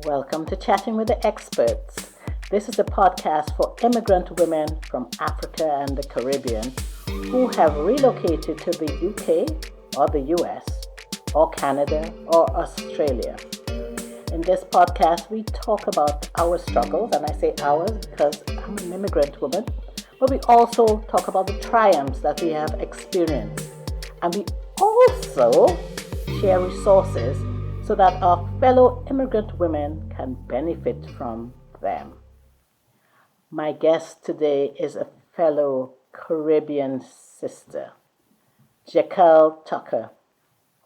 Welcome to Chatting with the Experts. This is a podcast for immigrant women from Africa and the Caribbean who have relocated to the UK or the US or Canada or Australia. In this podcast, we talk about our struggles, and I say ours because I'm an immigrant woman, but we also talk about the triumphs that we have experienced. And we also share resources so that our fellow immigrant women can benefit from them. My guest today is a fellow Caribbean sister, Jacquel Tucker,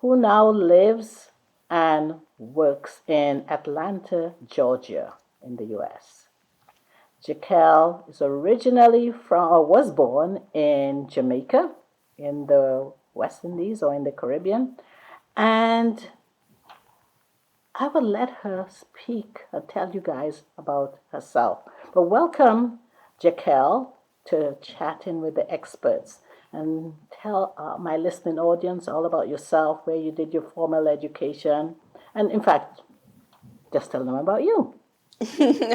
who now lives and works in Atlanta, Georgia, in the US. Jacquel is originally from, or was born in Jamaica, in the West Indies or in the Caribbean, and I will let her speak and tell you guys about herself. But welcome, Jacquel, to Chatting with the Experts. And tell my listening audience all about yourself, where you did your formal education. And in fact, just tell them about you.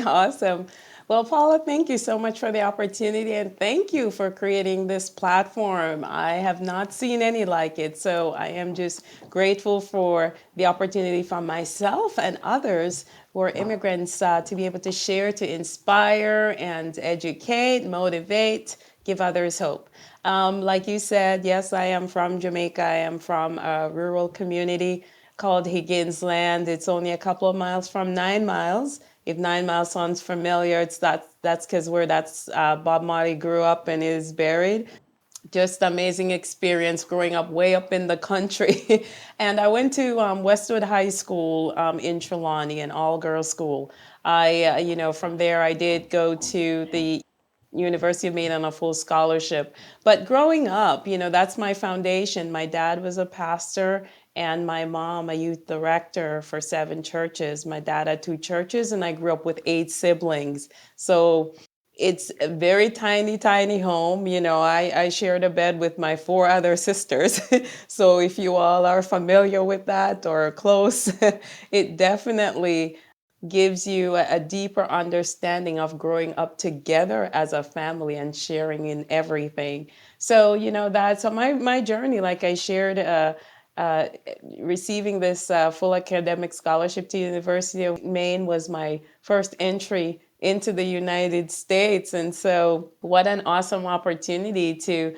Awesome. Well, Paula, thank you so much for the opportunity and thank you for creating this platform. I have not seen any like it, so I am just grateful for the opportunity for myself and others who are immigrants to be able to share, to inspire and educate, motivate, give others hope. Like you said, yes, I am from Jamaica. I am from a rural community called Higgins Land. It's only a couple of miles from 9 Miles. If 9 Miles sounds familiar, that's because where Bob Marley grew up and is buried. Just amazing experience growing up way up in the country. And I went to Westwood High School in Trelawney, an all-girls school. From there I did go to the University of Maine on a full scholarship. But growing up, that's my foundation. My dad was a pastor and my mom a youth director for 7 churches. My dad had 2 churches and I grew up with 8 siblings. So it's a very tiny, tiny home. I shared a bed with my 4 other sisters. So if you all are familiar with that or close, it definitely gives you a deeper understanding of growing up together as a family and sharing in everything. So, that's my journey. Like I shared, uh, receiving this full academic scholarship to University of Maine was my first entry into the United States. And so what an awesome opportunity to,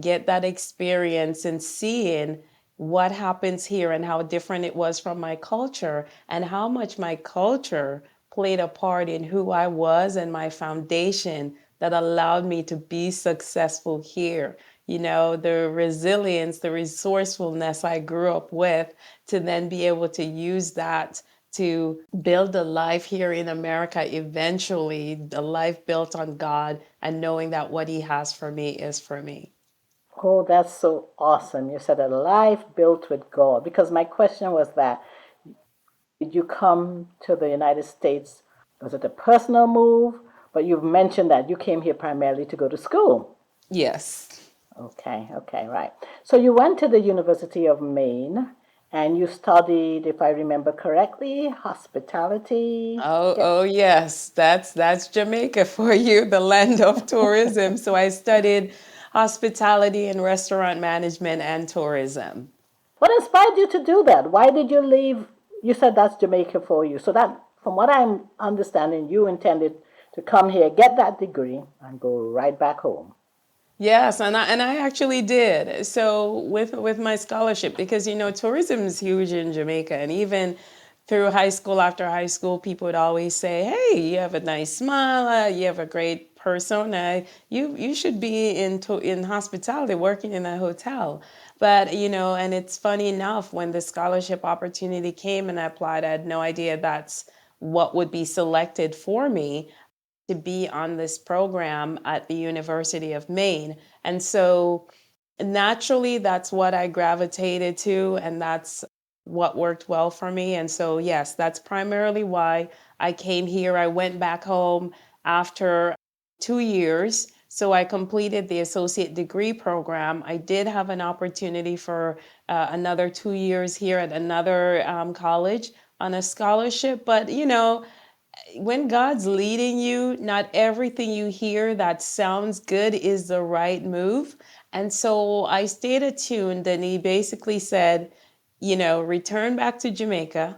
get that experience and seeing what happens here and how different it was from my culture and how much my culture played a part in who I was and my foundation that allowed me to be successful here. The resilience, the resourcefulness I grew up with to then be able to use that to build a life here in America eventually, a life built on God and knowing that what He has for me is for me. Oh, that's so awesome. You said a life built with God. Because my question was that, did you come to the United States? Was it a personal move? But you've mentioned that you came here primarily to go to school. Yes. Okay, right. So you went to the University of Maine and you studied, if I remember correctly, hospitality. Oh yes, that's Jamaica for you, the land of tourism. So I studied hospitality and restaurant management and tourism. What inspired you to do that? Why did you leave? You said that's Jamaica for you. So that, from what I'm understanding, you intended to come here, get that degree, and go right back home. Yes, and I actually did. So with my scholarship, because tourism is huge in Jamaica, and even through high school, after high school, people would always say, "Hey, you have a nice smile, you have a great persona. You should be in hospitality, working in a hotel." But and it's funny enough, when the scholarship opportunity came and I applied, I had no idea that's what would be selected for me to be on this program at the University of Maine. And so naturally, that's what I gravitated to, and that's what worked well for me. And so, yes, that's primarily why I came here. I went back home after 2 years So I completed the associate degree program. I did have an opportunity for another 2 years here at another college on a scholarship. But, when God's leading you, not everything you hear that sounds good is the right move. And so I stayed attuned, and he basically said, return back to Jamaica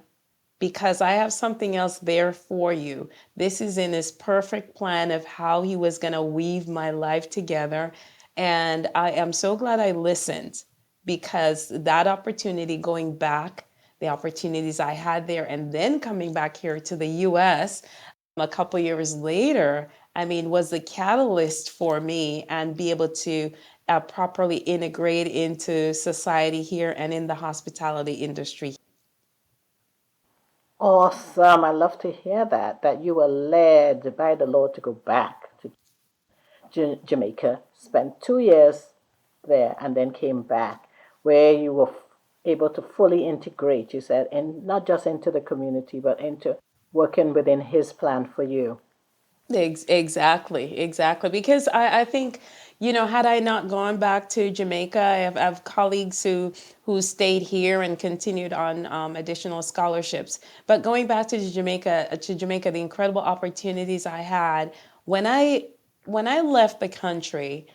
because I have something else there for you. This is in his perfect plan of how he was going to weave my life together. And I am so glad I listened because that opportunity going back, the opportunities I had there, and then coming back here to the US a couple years later, I mean, was the catalyst for me and be able to properly integrate into society here and in the hospitality industry. Awesome. I love to hear that you were led by the Lord to go back to Jamaica, spent 2 years there, and then came back, where you were able to fully integrate, you said, and not just into the community, but into working within His plan for you. Exactly, exactly. Because I think, had I not gone back to Jamaica, I have colleagues who stayed here and continued on additional scholarships. But going back to Jamaica, the incredible opportunities I had when I when I left the country,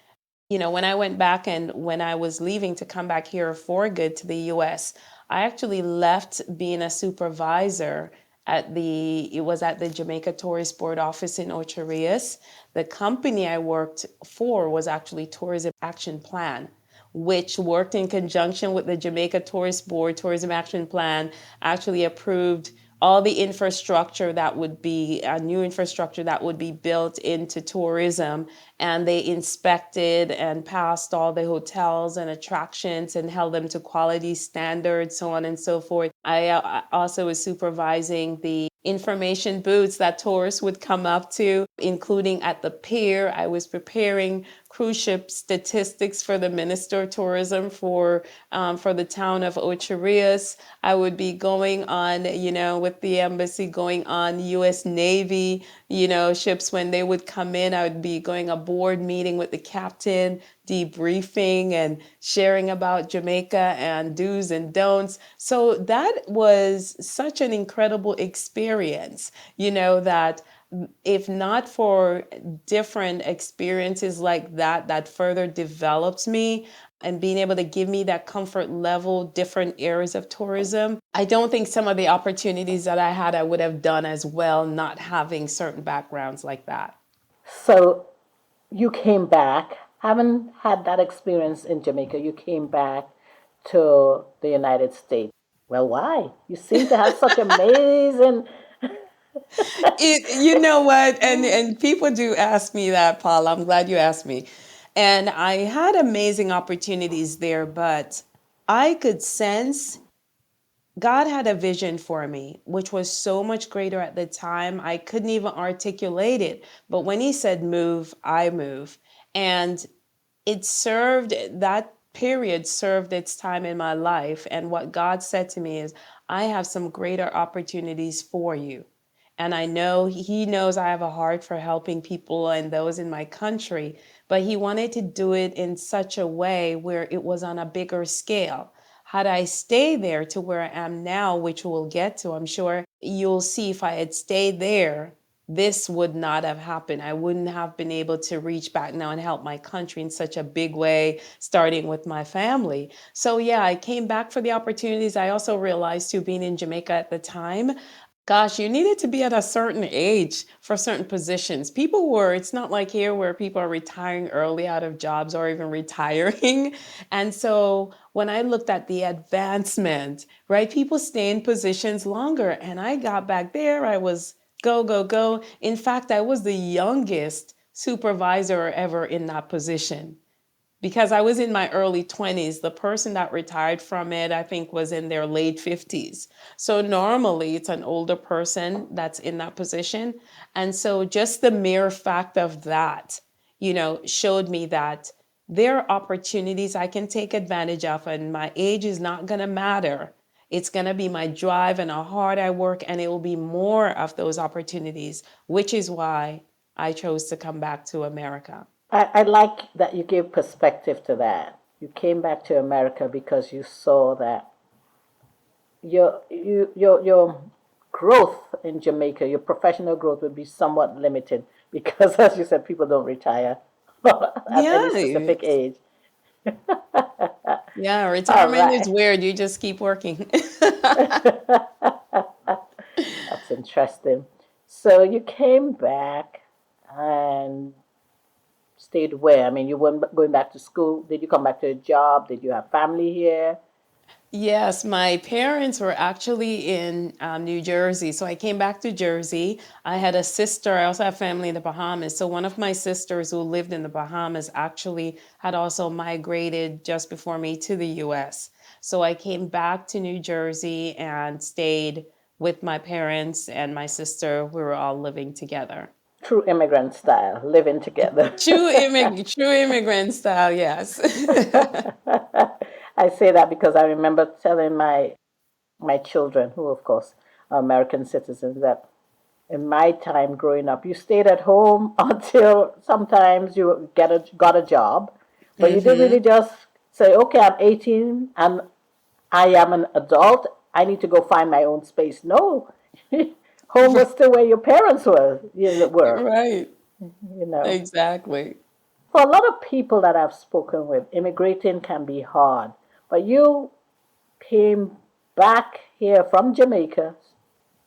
when I went back and when I was leaving to come back here for good to the US, I actually left being a supervisor it was at the Jamaica Tourist Board office in Ocho Rios. The company I worked for was actually Tourism Action Plan, which worked in conjunction with the Jamaica Tourist Board Tourism Action Plan, actually approved all the infrastructure that would be new infrastructure that would be built into tourism. And they inspected and passed all the hotels and attractions and held them to quality standards, so on and so forth. I also was supervising the information booths that tourists would come up to, including at the pier. I was preparing cruise ship statistics for the Minister of Tourism for the town of Ocho Rios. I would be going on, with the embassy, going on U.S. Navy, ships when they would come in. I would be going aboard, meeting with the captain, debriefing and sharing about Jamaica and do's and don'ts. So that was such an incredible experience, that if not for different experiences like that, that further developed me and being able to give me that comfort level, different areas of tourism, I don't think some of the opportunities that I had, I would have done as well, not having certain backgrounds like that. So you came back, haven't had that experience in Jamaica, you came back to the United States. Well, why? You seem to have such amazing. You know what? And people do ask me that, Paul. I'm glad you asked me. And I had amazing opportunities there, but I could sense God had a vision for me, which was so much greater at the time. I couldn't even articulate it. But when he said move, I move. And that period served its time in my life. And what God said to me is, I have some greater opportunities for you. And I know he knows I have a heart for helping people and those in my country, but he wanted to do it in such a way where it was on a bigger scale. Had I stayed there to where I am now, which we'll get to, I'm sure you'll see if I had stayed there, this would not have happened. I wouldn't have been able to reach back now and help my country in such a big way, starting with my family. So, yeah, I came back for the opportunities. I also realized, too, being in Jamaica at the time, gosh, you needed to be at a certain age for certain positions. It's not like here where people are retiring early out of jobs or even retiring. And so when I looked at the advancement, right, people stay in positions longer. And I got back there, I was go, go, go. In fact, I was the youngest supervisor ever in that position because I was in my early 20s. The person that retired from it, I think, was in their late 50s. So normally it's an older person that's in that position. And so just the mere fact of that, showed me that there are opportunities I can take advantage of, and my age is not going to matter. It's going to be my drive and how hard I work, and it will be more of those opportunities, which is why I chose to come back to America. I like that you gave perspective to that. You came back to America because you saw that your growth in Jamaica, your professional growth would be somewhat limited because, as you said, people don't retire at any Yeah. specific age. Yeah, All retirement is right. weird. You just keep working. That's interesting. So you came back and stayed where? I mean, you weren't going back to school. Did you come back to a job? Did you have family here? Yes, my parents were actually in New Jersey. So I came back to Jersey. I had a sister. I also have family in the Bahamas. So one of my sisters who lived in the Bahamas actually had also migrated just before me to the US. So I came back to New Jersey and stayed with my parents and my sister. We were all living together. True immigrant style, living together. True immigrant style, yes. I say that because I remember telling my children, who of course are American citizens, that in my time growing up, you stayed at home until sometimes you got a job, but you didn't Hmm. really just say, "Okay, I'm 18 and I am an adult. I need to go find my own space." No, home was still where your parents were. Right, You know, exactly. for a lot of people that I've spoken with, immigrating can be hard. But you came back here from Jamaica,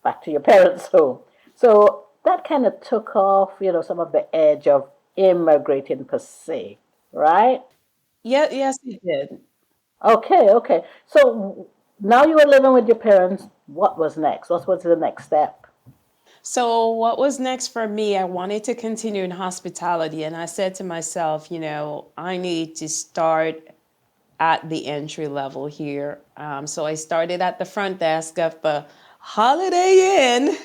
back to your parents' home. So that kind of took off, some of the edge of immigrating per se, right? Yeah, yes, it did. Okay, okay. So now you were living with your parents. What was next? What was the next step? So, what was next for me? I wanted to continue in hospitality, and I said to myself, I need to start at the entry level here. So I started at the front desk of the Holiday Inn,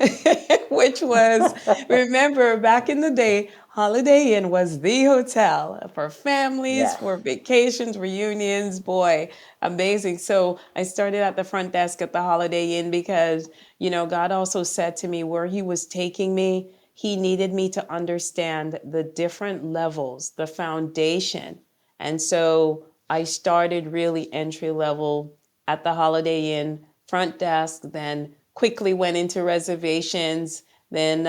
which was, remember back in the day, Holiday Inn was the hotel for families, Yes. for vacations, reunions. Boy, amazing. So I started at the front desk at the Holiday Inn because, God also said to me where He was taking me, He needed me to understand the different levels, the foundation. And so I started really entry level at the Holiday Inn front desk, then quickly went into reservations. Then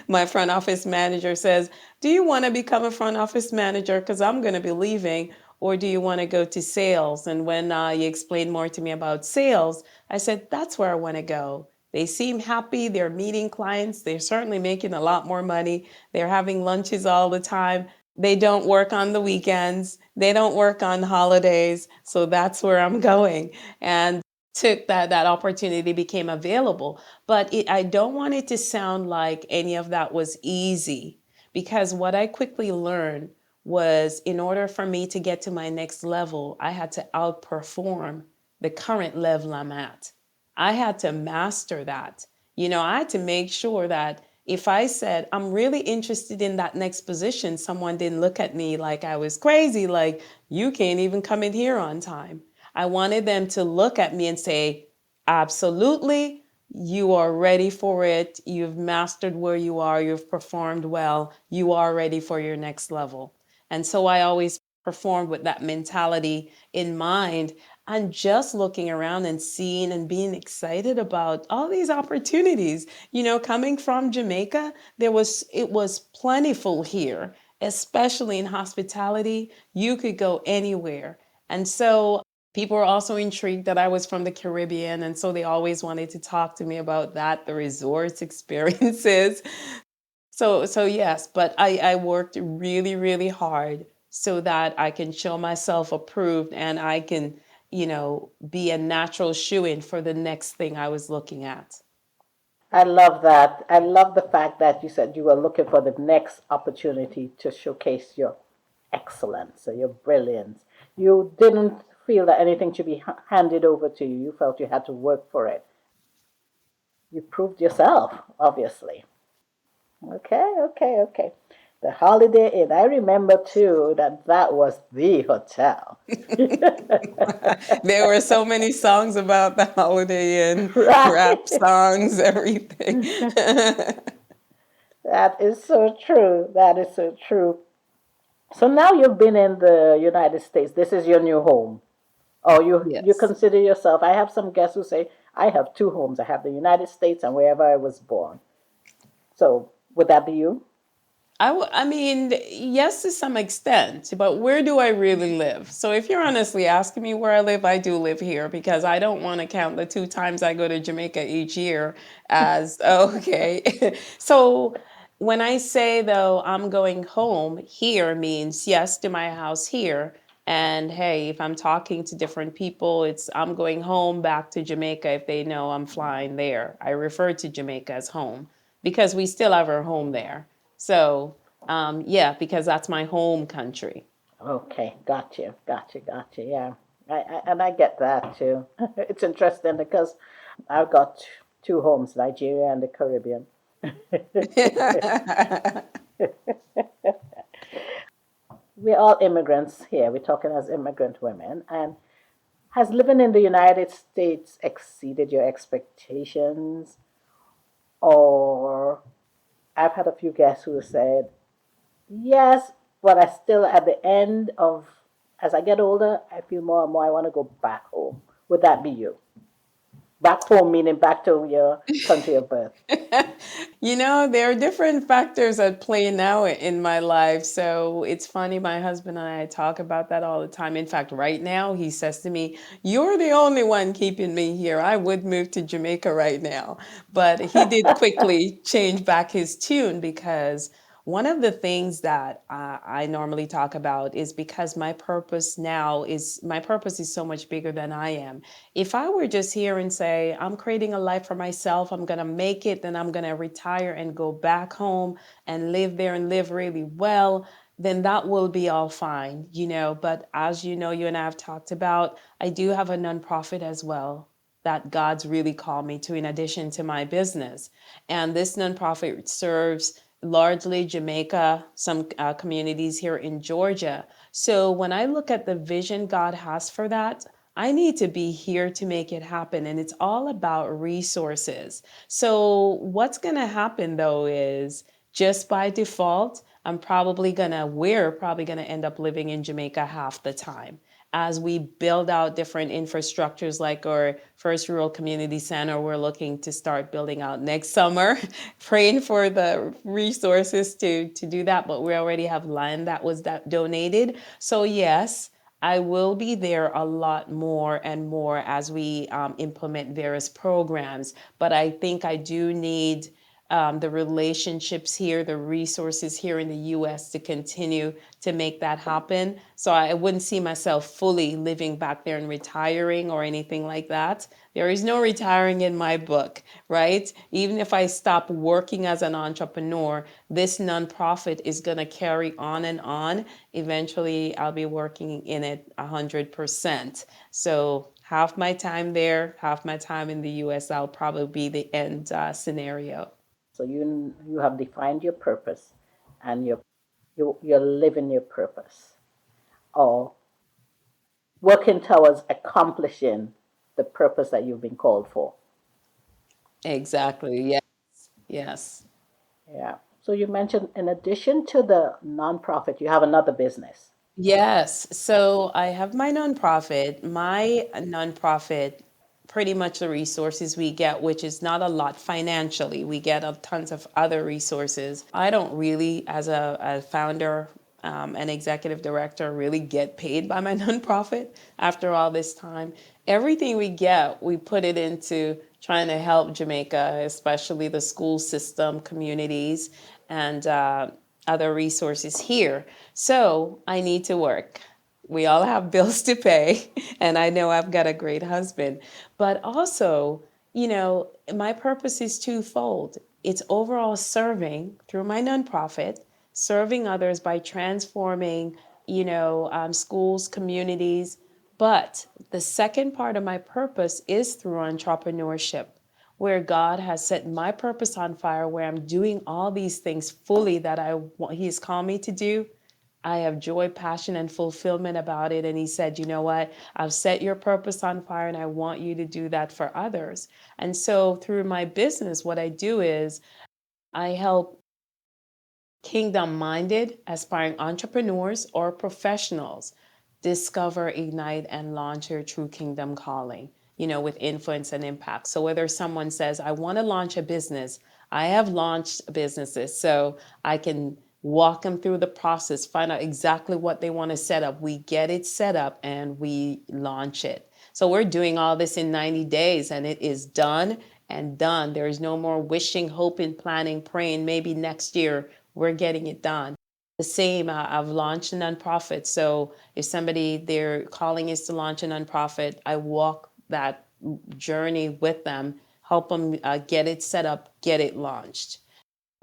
my front office manager says, "Do you want to become a front office manager? Because I'm going to be leaving. Or do you want to go to sales?" And when you explained more to me about sales, I said, "That's where I want to go." They seem happy. They're meeting clients. They're certainly making a lot more money. They're having lunches all the time. They don't work on the weekends. They don't work on holidays. So that's where I'm going. And took that opportunity became available. But I don't want it to sound like any of that was easy because what I quickly learned was in order for me to get to my next level, I had to outperform the current level I'm at. I had to master that. I had to make sure that if I said, I'm really interested in that next position, someone didn't look at me like I was crazy, like, you can't even come in here on time. I wanted them to look at me and say, absolutely, you are ready for it. You've mastered where you are. You've performed well. You are ready for your next level. And so I always performed with that mentality in mind and just looking around and seeing and being excited about all these opportunities. Coming from Jamaica, it was plentiful here, especially in hospitality. You could go anywhere. And so people were also intrigued that I was from the Caribbean. And so they always wanted to talk to me about that, the resorts experiences. So yes, but I worked really, really hard so that I can show myself approved and I can, be a natural shoe-in for the next thing I was looking at. I love that. I love the fact that you said you were looking for the next opportunity to showcase your excellence or your brilliance. You didn't feel that anything should be handed over to you. You felt you had to work for it. You proved yourself, obviously. Okay, okay, okay. The Holiday Inn. I remember too that was the hotel. There were so many songs about the Holiday Inn, rap Right. songs, everything. That is so true. That is so true. So now you've been in the United States. This is your new home. Or you Yes. consider yourself. I have some guests who say, I have two homes. I have the United States and wherever I was born. So would that be you? I mean, yes, to some extent, but where do I really live? So, if you're honestly asking me where I live, I do live here because I don't want to count the two times I go to Jamaica each year as okay. So, when I say though I'm going home, here means yes to my house here. And hey, if I'm talking to different people, it's I'm going home back to Jamaica if they know I'm flying there. I refer to Jamaica as home because we still have our home there. So, yeah, because that's my home country. Okay, gotcha. Yeah, and I get that too. It's interesting because I've got two homes, Nigeria and the Caribbean. We're all immigrants here. We're talking as immigrant women. And has living in the United States exceeded your expectations? Or I've had a few guests who said, yes, but I still, at the end of, as I get older, I feel more and more I want to go back home. Would that be you? Back home, meaning back to your country of birth. There are different factors at play now in my life. So it's funny, my husband and I talk about that all the time. In fact, right now, he says to me, "You're the only one keeping me here. I would move to Jamaica right now." But he did quickly change back his tune because one of the things that I normally talk about is because my purpose is so much bigger than I am. If I were just here and say, I'm creating a life for myself, I'm going to make it, then I'm going to retire and go back home and live there and live really well, then that will be all fine. But as you know, you and I have talked about, I do have a nonprofit as well that God's really called me to in addition to my business. And this nonprofit serves largely Jamaica, some communities here in Georgia. So when I look at the vision God has for that, I need to be here to make it happen. And it's all about resources. So, what's going to happen though is just by default, we're probably going to end up living in Jamaica half the time as we build out different infrastructures like our first rural community center we're looking to start building out next summer. Praying for the resources to do that, but we already have land that was donated. So yes, I will be there a lot more and more as we implement various programs. But I think I do need the relationships here, the resources here in the US to continue to make that happen. So I wouldn't see myself fully living back there and retiring or anything like that. There is no retiring in my book, right? Even if I stop working as an entrepreneur, this nonprofit is going to carry on and on. Eventually, I'll be working in it 100%. So half my time there, half my time in the US, that'll probably be the end scenario. So you have defined your purpose, and you're living your purpose, or working towards accomplishing the purpose that you've been called for. Exactly. Yes. Yes. Yeah. So you mentioned in addition to the nonprofit, you have another business. Yes. So I have my nonprofit. My nonprofit, pretty much the resources we get, which is not a lot financially, we get a tons of other resources. I don't really, as a founder, an executive director, really get paid by my nonprofit after all this time. Everything we get, we put it into trying to help Jamaica, especially the school system, communities, and other resources here. So I need to work. We all have bills to pay, and I know I've got a great husband. But also, my purpose is twofold. It's overall serving through my nonprofit, serving others by transforming, schools, communities. But the second part of my purpose is through entrepreneurship, where God has set my purpose on fire, where I'm doing all these things fully that He's called me to do. I have joy, passion, and fulfillment about it. And He said, you know what? I've set your purpose on fire and I want you to do that for others. And so through my business, what I do is I help Kingdom-minded, aspiring entrepreneurs or professionals discover, ignite, and launch their true kingdom calling, with influence and impact. So whether someone says, I want to launch a business, I have launched businesses, so I can walk them through the process, find out exactly what they want to set up. We get it set up and we launch it. So we're doing all this in 90 days and it is done and done. There is no more wishing, hoping, planning, praying, maybe next year we're getting it done. The same, I've launched a nonprofit. So if somebody, their calling is to launch a nonprofit, I walk that journey with them, help them get it set up, get it launched.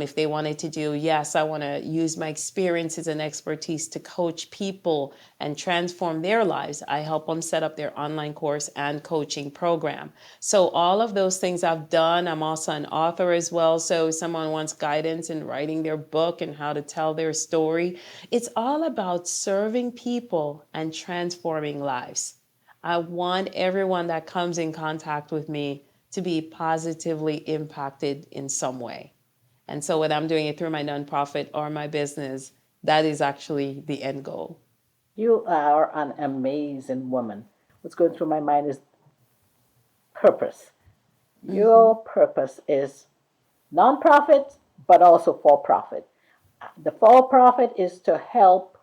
If they wanted to do, yes, I want to use my experiences and expertise to coach people and transform their lives, I help them set up their online course and coaching program. So all of those things I've done. I'm also an author as well. So if someone wants guidance in writing their book and how to tell their story, it's all about serving people and transforming lives. I want everyone that comes in contact with me to be positively impacted in some way. And so when I'm doing it through my nonprofit or my business, that is actually the end goal. You are an amazing woman. What's going through my mind is purpose. Mm-hmm. Your purpose is nonprofit, but also for profit. The for profit is to help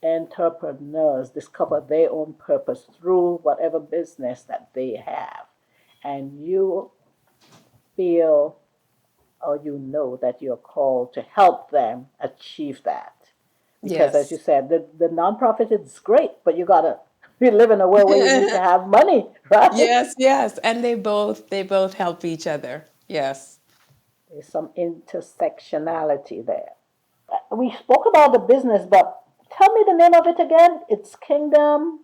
entrepreneurs discover their own purpose through whatever business that they have. And you feel or you know that you're called to help them achieve that. Because as you Yes. said, the nonprofit is great, but you gotta we live in a world where you need to have money, right? Yes, yes. And they both help each other. Yes. There's some intersectionality there. We spoke about the business, but tell me the name of it again. It's Kingdom.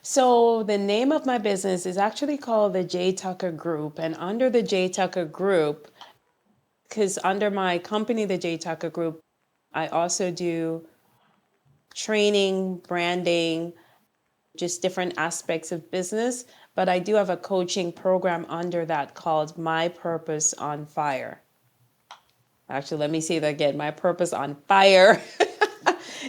So the name of my business is actually called the J Tucker Group. And under the J Tucker Group, because under my company, the J Tucker Group, I also do training, branding, just different aspects of business. But I do have a coaching program under that called My Purpose on Fire. Actually, let me say that again, My Purpose on Fire.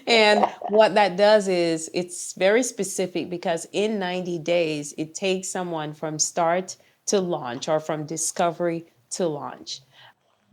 And what that does is it's very specific because in 90 days, it takes someone from start to launch or from discovery to launch.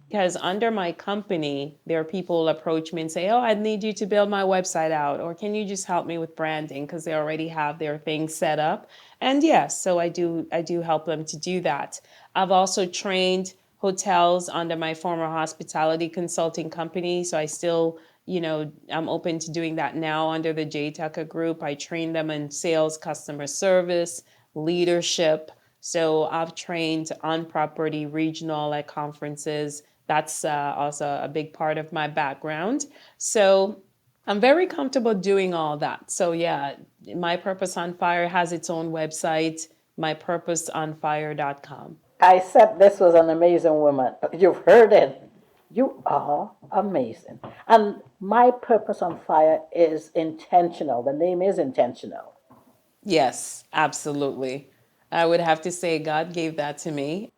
Because under my company, there are people who approach me and say, oh, I need you to build my website out, or can you just help me with branding? Because they already have their things set up. And yes, so I do help them to do that. I've also trained hotels under my former hospitality consulting company. So I still, I'm open to doing that now under the J Tucker Group. I train them in sales, customer service, leadership. So I've trained on property, regional at conferences. That's also a big part of my background. So I'm very comfortable doing all that. So yeah, My Purpose on Fire has its own website, mypurposeonfire.com. I said this was an amazing woman. You've heard it. You are amazing. And my purpose on fire is intentional. The name is intentional. Yes, absolutely. I would have to say God gave that to me.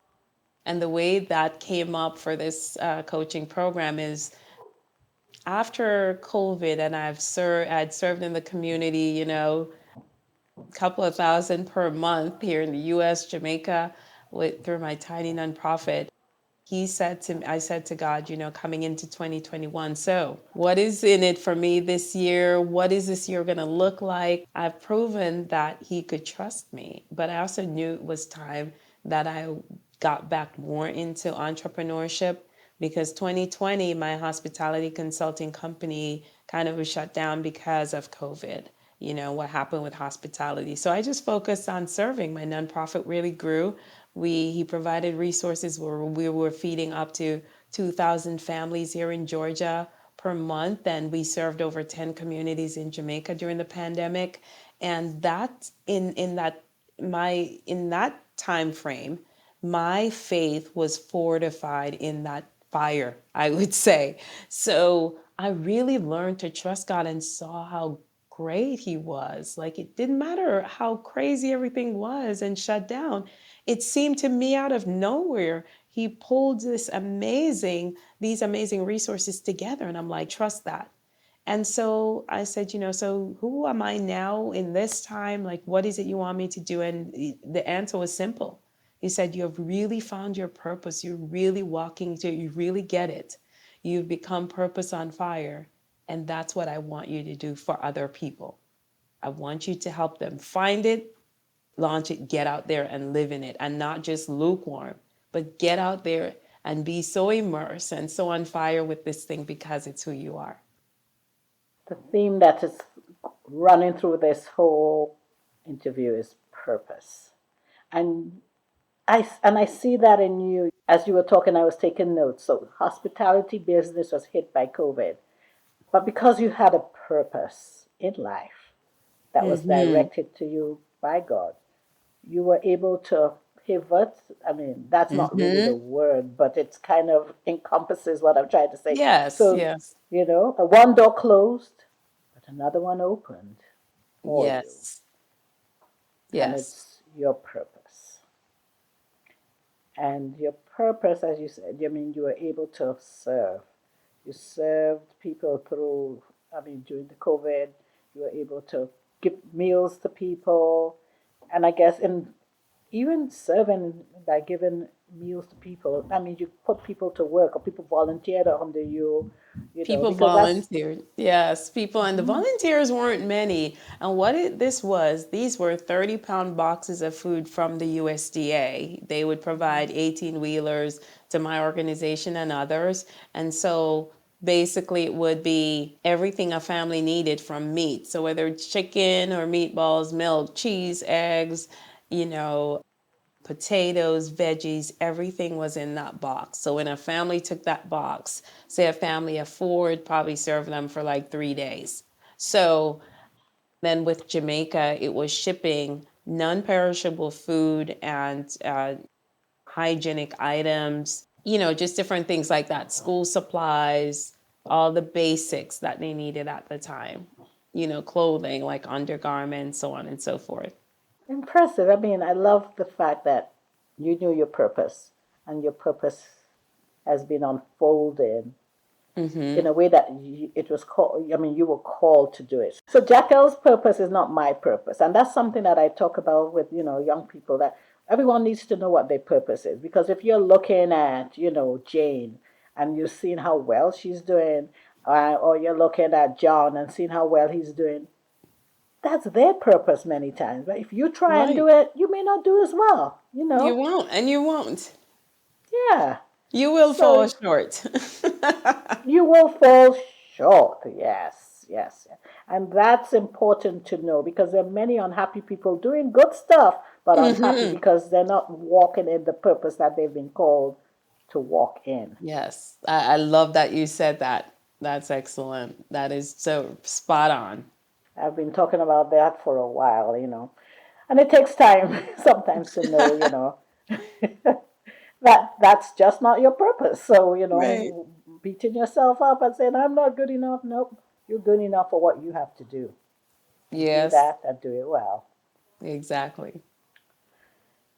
And the way that came up for this coaching program is after COVID, and I'd served in the community, a couple of thousand per month here in the U.S., Jamaica, through my tiny nonprofit. I said to God, coming into 2021, so what is in it for me this year? What is this year going to look like? I've proven that He could trust me, but I also knew it was time that I got back more into entrepreneurship because 2020, my hospitality consulting company kind of was shut down because of COVID. What happened with hospitality. So I just focused on serving. My nonprofit really grew. He provided resources where we were feeding up to 2,000 families here in Georgia per month, and we served over 10 communities in Jamaica during the pandemic. And that in that time frame, my faith was fortified in that fire, I would say. So I really learned to trust God and saw how great He was. Like it didn't matter how crazy everything was and shut down. It seemed to me out of nowhere, he pulled these amazing resources together. And I'm like, trust that. And so I said, so who am I now in this time? Like, what is it you want me to do? And the answer was simple. He said, you have really found your purpose. You're really walking to, you really get it. You've become purpose on fire. And that's what I want you to do for other people. I want you to help them find it, launch it, get out there and live in it, and not just lukewarm, but get out there and be so immersed and so on fire with this thing because it's who you are. The theme that is running through this whole interview is purpose. And I see that in you. As you were talking, I was taking notes. So hospitality business was hit by COVID, but because you had a purpose in life that was Mm-hmm. directed to you by God, you were able to pivot. I mean, that's not really the Mm-hmm. word, but it's kind of encompasses what I'm trying to say. Yes, So, yes, one door closed, but another one opened for you, yes, and yes. it's your purpose. And your purpose, as you said, I mean, you were able to serve. You served people through, I mean, during the COVID, you were able to give meals to people. And I guess in even serving by giving meals to people, I mean, you put people to work or people volunteered under you, People because that's, volunteered. Yes, people, and the mhm, volunteers weren't many. And this was, these were 30-pound boxes of food from the USDA. They would provide 18 wheelers to my organization and others. And so basically, it would be everything a family needed from meat. So whether it's chicken or meatballs, milk, cheese, eggs, you know, potatoes, veggies, everything was in that box. So when a family took that box, say a family of four, it'd probably serve them for like 3 days. So then with Jamaica, it was shipping non-perishable food and hygienic items, just different things like that, school supplies, all the basics that they needed at the time, clothing like undergarments, so on and so forth. impressive. I mean, I love the fact that you knew your purpose and your purpose has been unfolded in Mm-hmm. a way that it was called, I mean, you were called to do it. So Jacquel's purpose is not my purpose. And that's something that I talk about with, young people, that everyone needs to know what their purpose is. Because if you're looking at, Jane and you're seeing how well she's doing, or you're looking at John and seeing how well he's doing, that's their purpose many times. But if you try and do Right. it, you may not do as well. You won't, and you won't. Yeah. You will fall So short. you will fall short. Yes, yes. Yes. And that's important to know because there are many unhappy people doing good stuff, but unhappy Hmm. because they're not walking in the purpose that they've been called to walk in. Yes, I love that you said that. That's excellent. That is so spot on. I've been talking about that for a while. And it takes time sometimes to know, that that's just not your purpose. So, Right. beating yourself up and saying, I'm not good enough. Nope. You're good enough for what you have to do. And do Yes, that and do it well. exactly.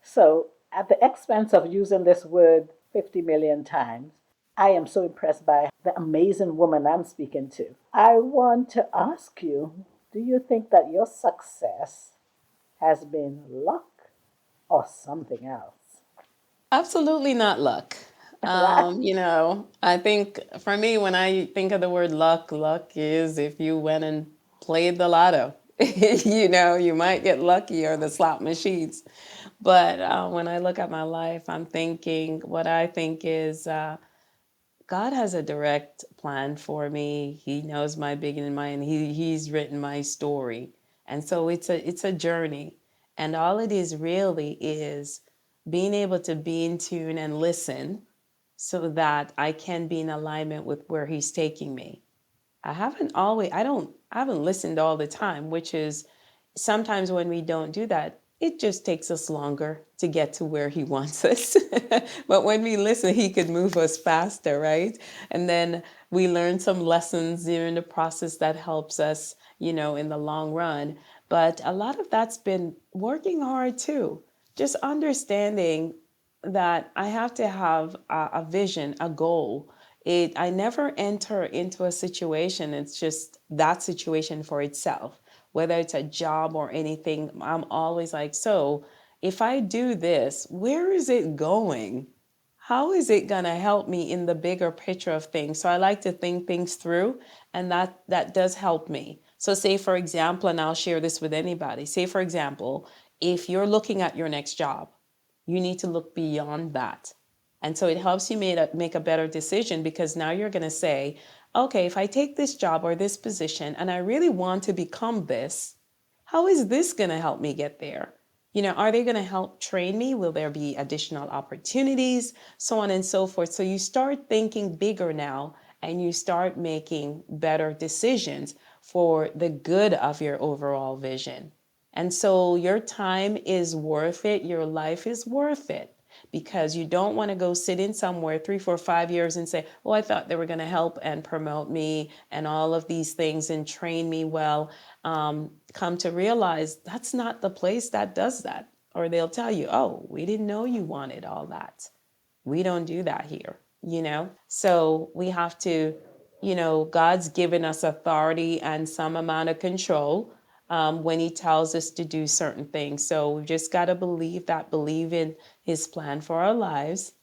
So, at the expense of using this word 50 million times, I am so impressed by the amazing woman I'm speaking to. I want to ask you, do you think that your success has been luck or something else? Absolutely not luck. Right? I think for me, when I think of the word luck, luck is if you went and played the lotto. You might get lucky or the slot machines. But when I look at my life, what I think is God has a direct plan for me. He knows my beginning and my end. He's written my story. And so it's a journey. And all it is really is being able to be in tune and listen so that I can be in alignment with where he's taking me. I haven't listened all the time, which is sometimes when we don't do that, it just takes us longer to get to where he wants us. But when we listen, he could move us faster, right? And then we learn some lessons during the process that helps us, in the long run. But a lot of that's been working hard too. Just understanding that I have to have a vision, a goal. I never enter into a situation, it's just that situation for itself, whether it's a job or anything. I'm always like, so if I do this, where is it going? How is it going to help me in the bigger picture of things? So I like to think things through, and that does help me. So say for example, and I'll share this with anybody. Say for example, if you're looking at your next job, you need to look beyond that. And so it helps you make a better decision, because now you're going to say, okay, if I take this job or this position and I really want to become this, how is this going to help me get there? Are they going to help train me? Will there be additional opportunities? So on and so forth. So you start thinking bigger now, and you start making better decisions for the good of your overall vision. And so your time is worth it. Your life is worth it, because you don't want to go sit in somewhere 3, 4, 5 years and say, oh, I thought they were going to help and promote me and all of these things and train me well. Come to realize that's not the place that does that. Or they'll tell you, oh, we didn't know you wanted all that. We don't do that here. So we have to, God's given us authority and some amount of control when He tells us to do certain things. So we've just got to believe in His plan for our lives,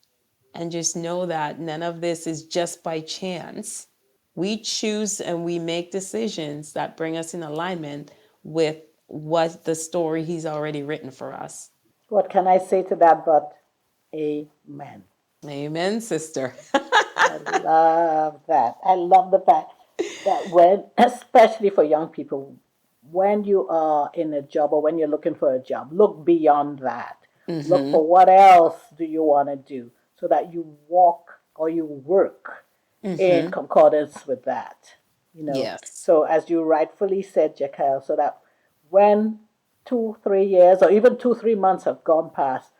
and just know that none of this is just by chance. We choose and we make decisions that bring us in alignment with what the story He's already written for us. What can I say to that but amen? Amen, sister. I love that. I love the fact that when, especially for young people, when you are in a job or when you're looking for a job, look beyond that. Look Mm-hmm. for what else do you want to do so that you walk or you work in Mm-hmm. concordance with that. Yes. So as you rightfully said, Jacquel, so that when 2, 3 years or even 2, 3 months have gone past,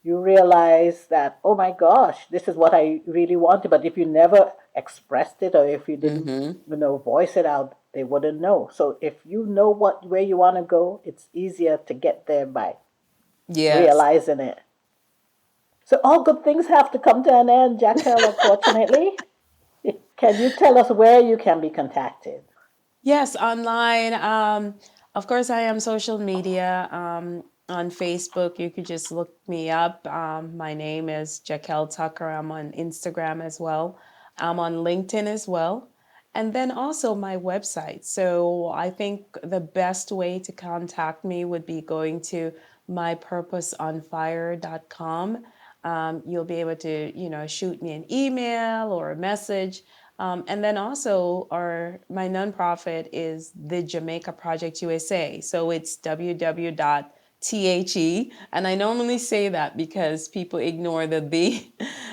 you realize that, oh my gosh, this is what I really wanted. But if you never expressed it, or if you didn't, Mm-hmm. voice it out, they wouldn't know. So if you know where you want to go, it's easier to get there by Yes. realizing it. So all good things have to come to an end, Jacquel, unfortunately. Can you tell us where you can be contacted? Yes, online. Of course, I am social media. On Facebook, you could just look me up. My name is Jacquel Tucker. I'm on Instagram as well. I'm on LinkedIn as well. And then also my website. So I think the best way to contact me would be going to mypurposeonfire.com. You'll be able to, shoot me an email or a message. And then also my nonprofit is the Jamaica Project USA. So it's www.the, and I normally say that because people ignore the.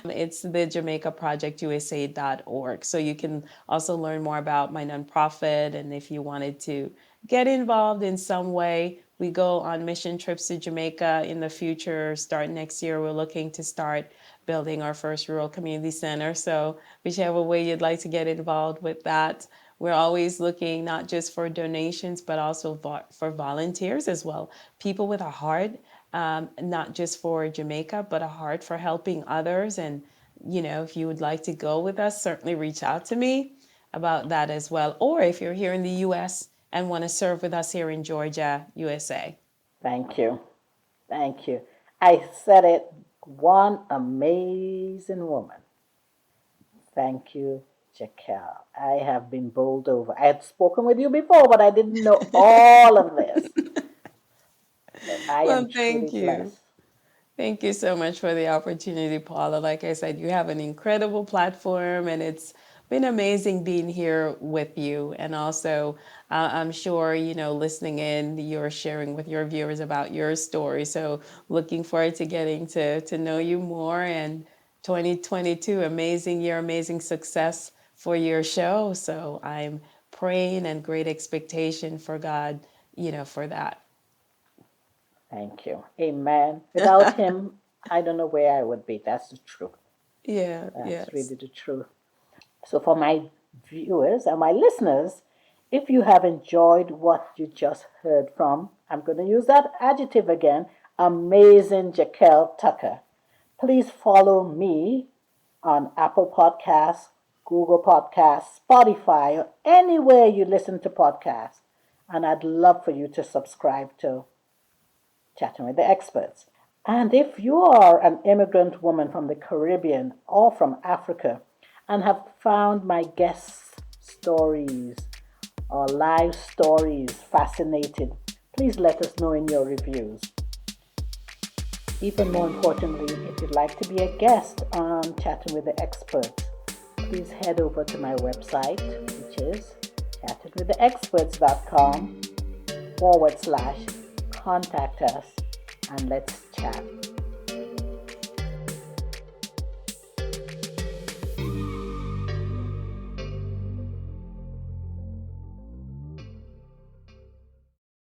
It's the Jamaica Project USA.org. So you can also learn more about my nonprofit, and if you wanted to get involved in some way, we go on mission trips to Jamaica in the future. Start next year, we're looking to start building our first rural community center. So whichever way you'd like to get involved with that. We're always looking not just for donations, but also for volunteers as well. People with a heart, not just for Jamaica, but a heart for helping others. And, if you would like to go with us, certainly reach out to me about that as well. Or if you're here in the U.S. and want to serve with us here in Georgia, USA. Thank you. Thank you. I said it. One amazing woman. Thank you, Jacquel. I have been bowled over. I had spoken with you before, but I didn't know all of this. So I am Well, truly thank you. blessed. Thank you so much for the opportunity, Paula. Like I said, you have an incredible platform, and it's been amazing being here with you. And also, I'm sure, listening in, you're sharing with your viewers about your story. So, looking forward to getting to know you more. And 2022, amazing year, amazing success for your show. So, I'm praying and great expectation for God, for that. Thank you. Amen. Without him, I don't know where I would be. That's the truth. Yeah, That's yes. really the truth. So, for my viewers and my listeners, if you have enjoyed what you just heard from, I'm going to use that adjective again, amazing Jacquel Tucker, Please follow me on Apple Podcasts, Google Podcasts, Spotify, or anywhere you listen to podcasts. And I'd love for you to subscribe to Chatting with the Experts. And if you are an immigrant woman from the Caribbean or from Africa and have found my guest stories or live stories fascinating, please let us know in your reviews. Even more importantly, if you'd like to be a guest on Chatting with the Experts, please head over to my website, which is chattingwiththeexperts.com/contact us, and let's chat.